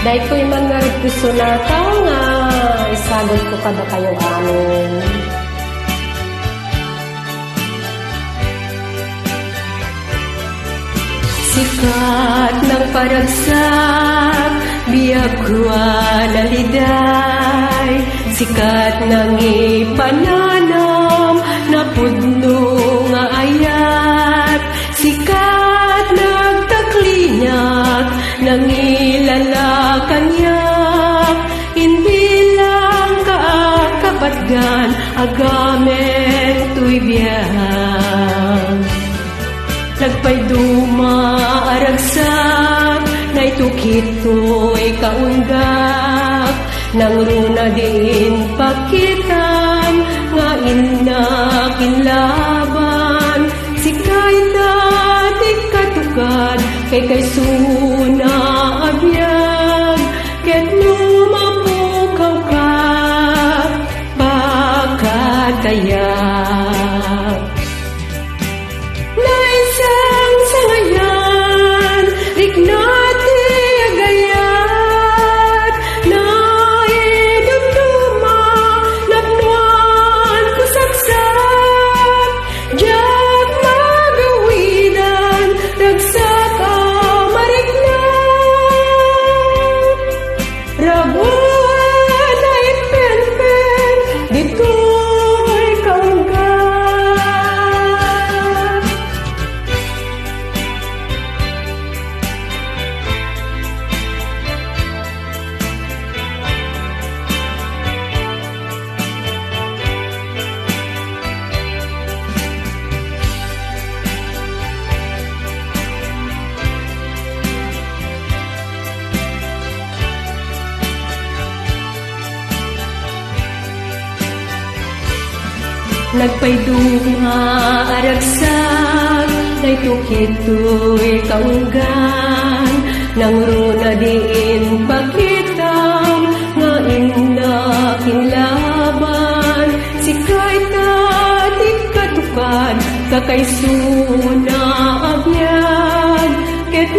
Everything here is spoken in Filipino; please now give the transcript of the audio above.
Dahil ko'y mga gusto na tao nga, isagot ko kada kayo amin. Sikat ng paragsak, biyag naliday. Sikat ng ipananam, napudno nga ayat. Sikat nagtaklinyak, nangilalakanyak. Hindi lang kaakabatgan, agamen tuy biyag. Nagpay dumaaragsak, na itukito'y kaunggak. Nang runa din pakitan, nga inakinlaban. Sikay dati katukad, kay suna abiyag. Ket lumapukaw ka, pakatayag. Naisang sangayan, riknati agayat. Naidumduma, napnuan kusaksak. Diyak magawidan, ragsak mariknak. Rabuan ay pen-pen, dito'y kaunggat. Nagpay dumaaragsak, na itukito'y kaunggan. Nang runa din pakitam, nga inakinlaban. Sikay dati katukad, kakay suna abyan. Ket